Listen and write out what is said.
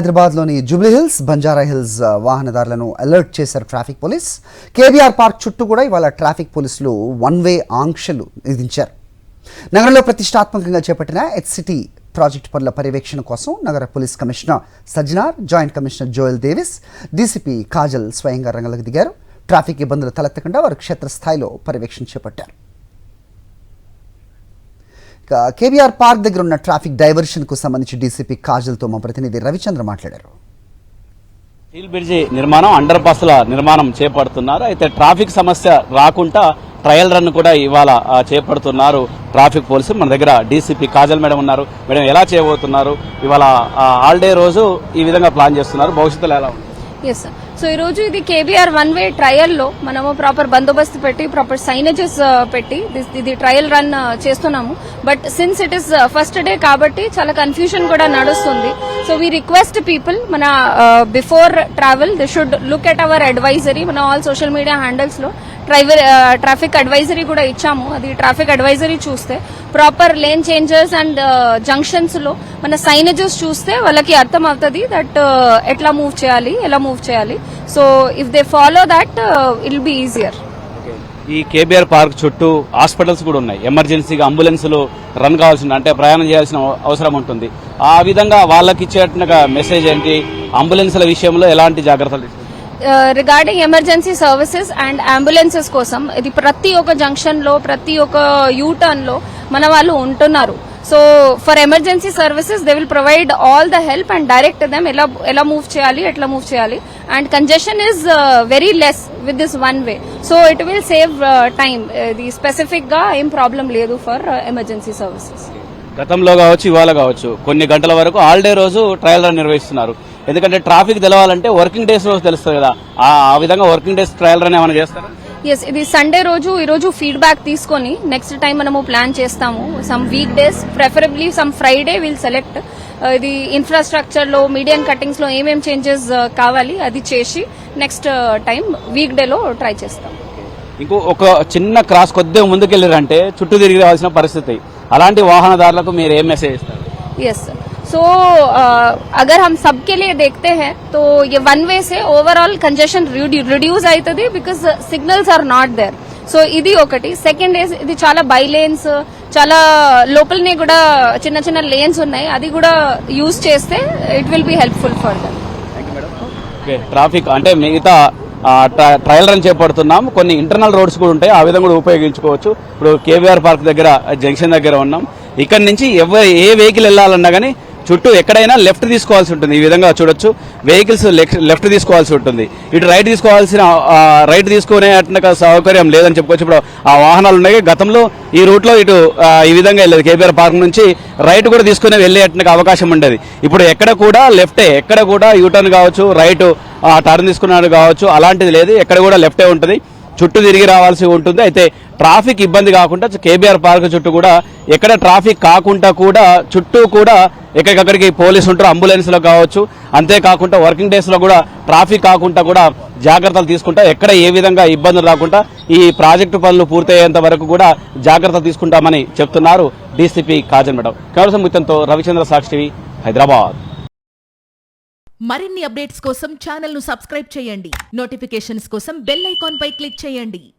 హైదరాబాద్లోని జూబ్లీ హిల్స్, బంజారా హిల్స్ వాహనదారులను అలర్ట్ చేశారు ట్రాఫిక్ పోలీస్. కేబీఆర్ పార్క్ చుట్టూ కూడా ఇవాళ ట్రాఫిక్ పోలీసులు వన్ వే ఆంక్షలు విధించారు. నగరంలో ప్రతిష్టాత్మకంగా చేపట్టిన HCT ప్రాజెక్టు పనుల పర్యవేక్షణ కోసం నగర police commissioner Sajjanar, joint commissioner Joel Davis, DCP Kajal స్వయంగా రంగంలోకి దిగారు. ట్రాఫిక్ ఇబ్బందులు తలెత్తకుండా వారు క్షేత్రస్థాయిలో పర్యవేక్షణ చేపట్టారు. కేబీఆర్ పార్క్ దగ్గర ఉన్న ట్రాఫిక్ డైవర్షన్ కు సంబంధించి డీసీపీ కాజల్తో మా ప్రతినిధి రవిచంద్ర మాట్లాడారు. స్టీల్ బ్రిడ్జి నిర్మాణం, అండర్ పాస్ల నిర్మాణం చేపడుతున్నారు. అయితే ట్రాఫిక్ సమస్య రాకుండా ట్రయల్ రన్ కూడా ఇవాళ చేపడుతున్నారు ట్రాఫిక్ పోలీసులు. మన దగ్గర డీసీపీ కాజల్ మేడం ఉన్నారు. మేడం, ఎలా చేయబోతున్నారు? ఇవాళ హాలిడే రోజు ఈ విధంగా ప్లాన్ చేస్తున్నారు, భవిష్యత్తులో ఎలా ఉంది? Yes sir. సో ఈ రోజు ఇది కేబీఆర్ వన్ వే ట్రయల్ లో మనము ప్రాపర్ బందోబస్తు పెట్టి, ప్రాపర్ సైనేజెస్ పెట్టి ఇది ట్రయల్ రన్ చేస్తున్నాము. But since it is first day కాబట్టి చాలా కన్ఫ్యూజన్ కూడా నడుస్తుంది. సో వీ రిక్వెస్ట్ పీపుల్, మన before travel they should look at our advisory. మన ఆల్ సోషల్ మీడియా హ్యాండిల్స్ లో ట్రాఫిక్ అడ్వైజరీ కూడా ఇచ్చాము. అది ట్రాఫిక్ అడ్వైజరీ చూస్తే proper lane changes and junctions లో మన సైనేజెస్ చూస్తే వాళ్ళకి అర్థం అవుతుంది దట్ ఎట్లా మూవ్ చేయాలి, ఎలా మూవ్ చేయాలి. So if they follow that it will be easier. ఈ కేబీఆర్ పార్క్ చుట్టూ హాస్పిటల్స్ కూడా ఉన్నాయి. ఎమర్జెన్సీగా అంబులెన్సులు రన్ కావాల్సిన, అంటే ప్రయాణం చేయాల్సిన అవసరం ఉంటుంది. ఆ విధంగా వాళ్ళకి ఇచ్చేట్టుగా మెసేజ్ ఏంటి? అంబులెన్స్ల విషయంలో ఎలాంటి జాగ్రత్తలు? Regarding emergency services and ambulances కోసం ఇది ప్రతి ఒక్క జంక్షన్ లో, ప్రతి ఒక్క యూటర్న్ లో మన వాళ్ళు ఉంటున్నారు. So for emergency services they will provide all the help and direct them ఎలా మూవ్ చేయాలి, ఎట్లా మూవ్ చేయాలి. And congestion is very less with this one way. So it will save time. ఇది స్పెసిఫిక్ గా ఏం ప్రాబ్లం లేదు for emergency services. గతంలో కావచ్చు, ఇవాళ కావచ్చు, కొన్ని గంటల వరకు హాలిడే రోజు ట్రయల్ రన్ నిర్వహిస్తున్నారు. ఎందుకంటే ట్రాఫిక్ తెలవాలంటే వర్కింగ్ డేస్ రోజు తెలుస్తుంది కదా. ఆ విధంగా వర్కింగ్ డేస్ ట్రయల్ రన్ ఏమైనా చేస్తారా? ఎస్, ఇది సండే రోజు ఈ రోజు ఫీడ్బ్యాక్ తీసుకొని నెక్స్ట్ టైం మనము ప్లాన్ చేస్తాము. Some week days, preferably some Friday will select. ఇది ఇన్ఫ్రాస్ట్రక్చర్ లో, మీడియం కటింగ్స్ లో ఏమేం చేంజెస్ కావాలి అది చేసి నెక్స్ట్ టైం వీక్ డే లో ట్రై చేస్తాం. ఇంకో ఒక చిన్న క్రాస్ కొద్దిగా ముందుకెళ్ళారంటే చుట్టూ తిరిగి రావాల్సిన పరిస్థితి. అలాంటి వాహనదారులకు మీరు ఏం మెసేజ్ ఇస్తారు? ఎస్, सो अगर हम सबके लिए देखते हैं तो ये वन वे से ओवरऑल कंजेशन रिड्यूस అవుతుంది because signals are not there. So ఇది ఒకటి. సెకండ్ ఇది చాలా బై లేన్స్, చాలా లోపలనే కూడా చిన్న చిన్న లేన్స్ ఉన్నాయి. అది కూడా యూజ్ చేస్తే it will be helpful for them. Traffic అంటే మిగతా ట్రయల్ రన్ చేపడుతున్నాం. కొన్ని ఇంటర్నల్ రోడ్స్ కూడా ఉంటాయి, ఆ విధంగా కూడా ఉపయోగించుకోవచ్చు. ఇప్పుడు కేబీఆర్ పార్క్ దగ్గర జంక్షన్ దగ్గర ఉన్నాం. ఇక్కడ నుంచి ఏ వెహికల్ వెళ్లాలన్నా గానీ చుట్టూ ఎక్కడైనా లెఫ్ట్ తీసుకోవాల్సి ఉంటుంది. ఈ విధంగా చూడొచ్చు, వెహికల్స్ లెఫ్ట్ తీసుకోవాల్సి ఉంటుంది. ఇటు రైట్ తీసుకునే సౌకర్యం లేదని చెప్పుకోవచ్చు. ఇప్పుడు ఆ వాహనాలు ఉన్నాయి. గతంలో ఈ రూట్ లో ఇటు ఈ విధంగా వెళ్ళేది. కేబీఆర్ పార్క్ నుంచి రైట్ కూడా తీసుకుని వెళ్ళేట్టుగా అవకాశం ఉండేది. ఇప్పుడు ఎక్కడ కూడా లెఫ్టే, ఎక్కడ కూడా యూటర్న్ కావచ్చు, రైట్ టర్న్ తీసుకున్నాడు కావచ్చు, అలాంటిది లేదు. ఎక్కడ కూడా లెఫ్టే ఉంటుంది, చుట్టూ తిరిగి రావాల్సి ఉంటుంది. అయితే ట్రాఫిక్ ఇబ్బంది కాకుండా కేబీఆర్ పార్క్ చుట్టూ కూడా ఎక్కడ ట్రాఫిక్ కాకుండా కూడా చుట్టూ కూడా ఎక్కడికక్కడికి పోలీసు ఉంటారు, అంబులెన్స్ లో కావచ్చు. అంతేకాకుండా వర్కింగ్ డేస్ లో కూడా ట్రాఫిక్ కాకుండా కూడా జాగ్రత్తలు తీసుకుంటా, ఎక్కడ ఏ విధంగా ఇబ్బందులు రాకుండా ఈ ప్రాజెక్టు పనులు పూర్తయ్యేంత వరకు కూడా జాగ్రత్తలు తీసుకుంటామని చెప్తున్నారు డీసీపీ కాజల్ మేడం. కేవలం ముత్యంతో రవిచంద్ర, సాక్షి టీవీ, హైదరాబాద్. మరిన్ని అప్డేట్స్ కోసం ఛానల్ ను సబ్స్క్రైబ్ చేయండి. నోటిఫికేషన్స్ కోసం బెల్ ఐకాన్ పై క్లిక్ చేయండి.